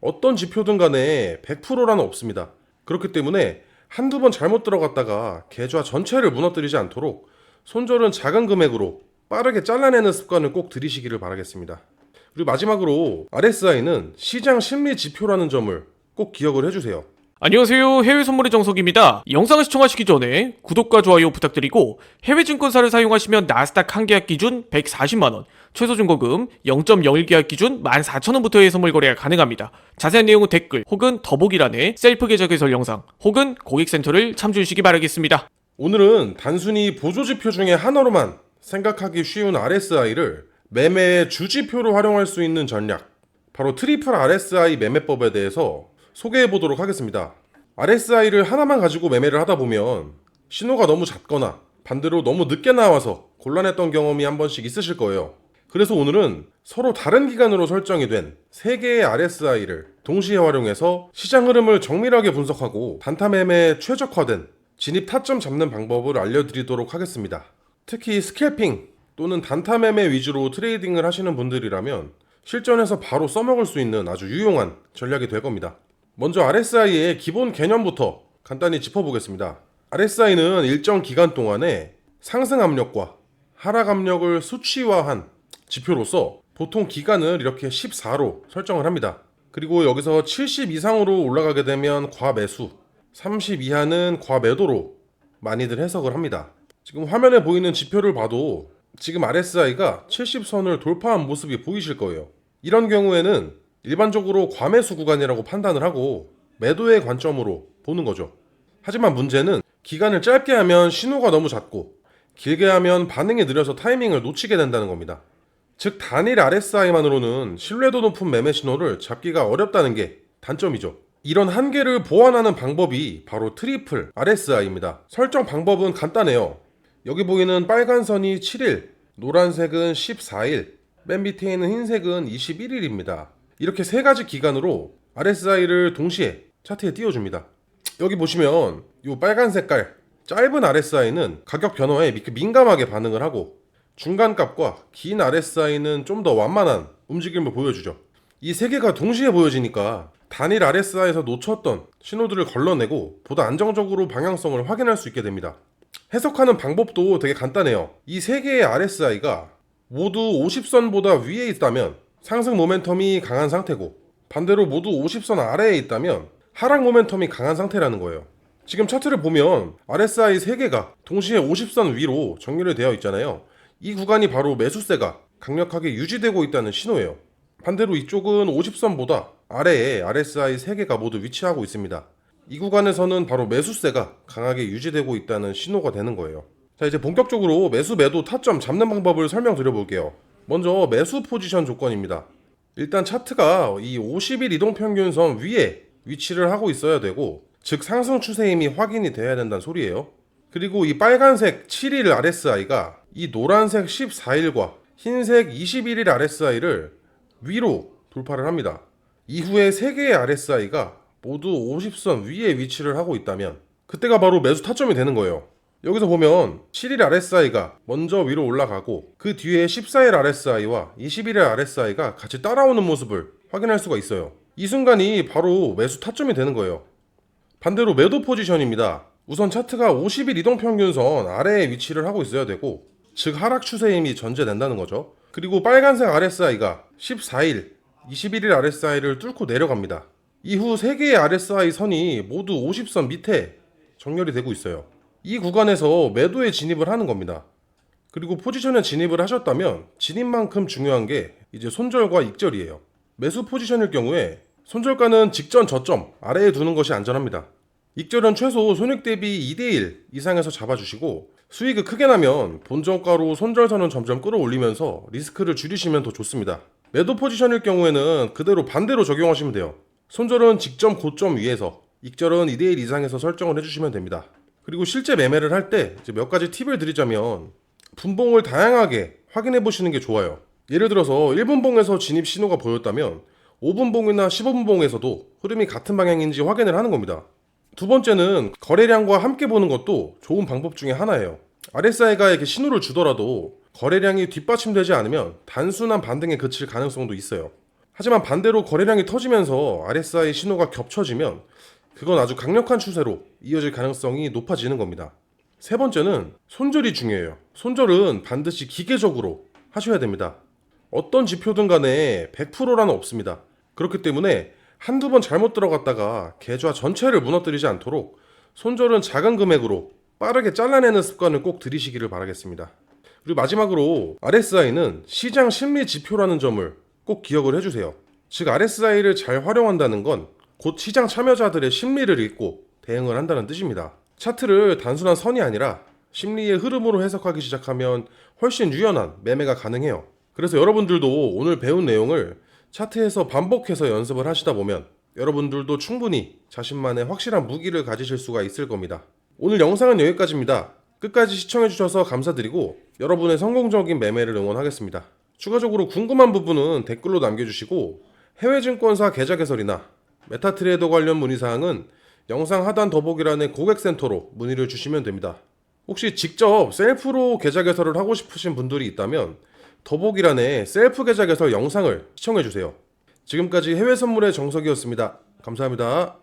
어떤 지표든 간에 100%라는 없습니다. 그렇기 때문에 한두 번 잘못 들어갔다가 계좌 전체를 무너뜨리지 않도록 손절은 작은 금액으로 빠르게 잘라내는 습관을 꼭 들이시기를 바라겠습니다. 그리고 마지막으로 RSI는 시장 심리 지표라는 점을 꼭 기억을 해주세요. 안녕하세요. 해외 선물의 정석입니다. 영상을 시청하시기 전에 구독과 좋아요 부탁드리고 해외 증권사를 사용하시면 나스닥 한 계약 기준 140만원, 최소 증거금 0.01 계약 기준 14,000원부터의 선물 거래가 가능합니다. 자세한 내용은 댓글 혹은 더보기란에 셀프 계좌 개설 영상 혹은 고객센터를 참조해 주시기 바라겠습니다. 오늘은 단순히 보조지표 중에 하나로만 생각하기 쉬운 RSI를 매매의 주지표로 활용할 수 있는 전략, 바로 트리플 RSI 매매법에 대해서 소개해 보도록 하겠습니다. RSI를 하나만 가지고 매매를 하다 보면 신호가 너무 잦거나 반대로 너무 늦게 나와서 곤란했던 경험이 한 번씩 있으실 거예요. 그래서 오늘은 서로 다른 기간으로 설정이 된 3개의 RSI를 동시에 활용해서 시장 흐름을 정밀하게 분석하고 단타 매매에 최적화된 진입 타점 잡는 방법을 알려드리도록 하겠습니다. 특히 스캘핑 또는 단타 매매 위주로 트레이딩을 하시는 분들이라면 실전에서 바로 써먹을 수 있는 아주 유용한 전략이 될 겁니다. 먼저 RSI의 기본 개념부터 간단히 짚어보겠습니다. RSI는 일정 기간 동안에 상승 압력과 하락 압력을 수치화한 지표로서 보통 기간을 이렇게 14로 설정을 합니다. 그리고 여기서 70 이상으로 올라가게 되면 과매수, 30 이하는 과매도로 많이들 해석을 합니다. 지금 화면에 보이는 지표를 봐도 지금 RSI가 70선을 돌파한 모습이 보이실 거예요. 이런 경우에는 일반적으로 과매수 구간이라고 판단을 하고 매도의 관점으로 보는 거죠. 하지만 문제는 기간을 짧게 하면 신호가 너무 잦고 길게 하면 반응이 느려서 타이밍을 놓치게 된다는 겁니다. 즉 단일 RSI만으로는 신뢰도 높은 매매 신호를 잡기가 어렵다는 게 단점이죠. 이런 한계를 보완하는 방법이 바로 트리플 RSI입니다. 설정 방법은 간단해요. 여기 보이는 빨간 선이 7일, 노란색은 14일, 맨 밑에 있는 흰색은 21일입니다. 이렇게 3가지 기간으로 RSI를 동시에 차트에 띄워줍니다. 여기 보시면 이 빨간 색깔 짧은 RSI는 가격 변화에 민감하게 반응을 하고 중간 값과 긴 RSI는 좀 더 완만한 움직임을 보여주죠. 이 3개가 동시에 보여지니까 단일 RSI에서 놓쳤던 신호들을 걸러내고 보다 안정적으로 방향성을 확인할 수 있게 됩니다. 해석하는 방법도 되게 간단해요. 이 3개의 RSI가 모두 50선보다 위에 있다면 상승 모멘텀이 강한 상태고 반대로 모두 50선 아래에 있다면 하락 모멘텀이 강한 상태라는 거예요. 지금 차트를 보면 RSI 3개가 동시에 50선 위로 정렬이 되어 있잖아요. 이 구간이 바로 매수세가 강력하게 유지되고 있다는 신호예요. 반대로 이쪽은 50선보다 아래에 RSI 3개가 모두 위치하고 있습니다. 이 구간에서는 바로 매수세가 강하게 유지되고 있다는 신호가 되는 거예요. 자, 이제 본격적으로 매수 매도 타점 잡는 방법을 설명드려 볼게요. 먼저 매수 포지션 조건입니다. 일단 차트가 이 50일 이동평균선 위에 위치를 하고 있어야 되고 즉 상승 추세 이미 확인이 돼야 된다는 소리예요. 그리고 이 빨간색 7일 RSI가 이 노란색 14일과 흰색 21일 RSI를 위로 돌파를 합니다. 이후에 3개의 RSI가 모두 50선 위에 위치를 하고 있다면 그때가 바로 매수 타점이 되는 거예요. 여기서 보면 7일 RSI가 먼저 위로 올라가고 그 뒤에 14일 RSI와 21일 RSI가 같이 따라오는 모습을 확인할 수가 있어요. 이 순간이 바로 매수 타점이 되는 거예요. 반대로 매도 포지션입니다. 우선 차트가 50일 이동평균선 아래에 위치를 하고 있어야 되고 즉 하락 추세 이미 전제된다는 거죠. 그리고 빨간색 RSI가 14일, 21일 RSI를 뚫고 내려갑니다. 이후 3개의 RSI 선이 모두 50선 밑에 정렬이 되고 있어요. 이 구간에서 매도에 진입을 하는 겁니다. 그리고 포지션에 진입을 하셨다면 진입만큼 중요한 게 이제 손절과 익절이에요. 매수 포지션일 경우에 손절가는 직전 저점 아래에 두는 것이 안전합니다. 익절은 최소 손익 대비 2대1 이상에서 잡아주시고 수익이 크게 나면 본전가로 손절선은 점점 끌어올리면서 리스크를 줄이시면 더 좋습니다. 매도 포지션일 경우에는 그대로 반대로 적용하시면 돼요. 손절은 직전 고점 위에서, 익절은 2대1 이상에서 설정을 해주시면 됩니다. 그리고 실제 매매를 할 때 몇 가지 팁을 드리자면 분봉을 다양하게 확인해 보시는 게 좋아요. 예를 들어서 1분봉에서 진입 신호가 보였다면 5분봉이나 15분봉에서도 흐름이 같은 방향인지 확인을 하는 겁니다. 두 번째는 거래량과 함께 보는 것도 좋은 방법 중에 하나예요. RSI가 이렇게 신호를 주더라도 거래량이 뒷받침되지 않으면 단순한 반등에 그칠 가능성도 있어요. 하지만 반대로 거래량이 터지면서 RSI 신호가 겹쳐지면 그건 아주 강력한 추세로 이어질 가능성이 높아지는 겁니다. 세 번째는 손절이 중요해요. 손절은 반드시 기계적으로 하셔야 됩니다. 어떤 지표든 간에 100%라는 없습니다. 그렇기 때문에 한두 번 잘못 들어갔다가 계좌 전체를 무너뜨리지 않도록 손절은 작은 금액으로 빠르게 잘라내는 습관을 꼭 들이시기를 바라겠습니다. 그리고 마지막으로 RSI는 시장 심리 지표라는 점을 꼭 기억을 해주세요. 즉 RSI를 잘 활용한다는 건 곧 시장 참여자들의 심리를 읽고 대응을 한다는 뜻입니다. 차트를 단순한 선이 아니라 심리의 흐름으로 해석하기 시작하면 훨씬 유연한 매매가 가능해요. 그래서 여러분들도 오늘 배운 내용을 차트에서 반복해서 연습을 하시다 보면 여러분들도 충분히 자신만의 확실한 무기를 가지실 수가 있을 겁니다. 오늘 영상은 여기까지입니다. 끝까지 시청해주셔서 감사드리고 여러분의 성공적인 매매를 응원하겠습니다. 추가적으로 궁금한 부분은 댓글로 남겨주시고 해외 증권사 계좌 개설이나 메타트레이더 관련 문의사항은 영상 하단 더보기란의 고객센터로 문의를 주시면 됩니다. 혹시 직접 셀프로 계좌 개설을 하고 싶으신 분들이 있다면 더보기란에 셀프 계좌 개설 영상을 시청해주세요. 지금까지 해외 선물의 정석이었습니다. 감사합니다.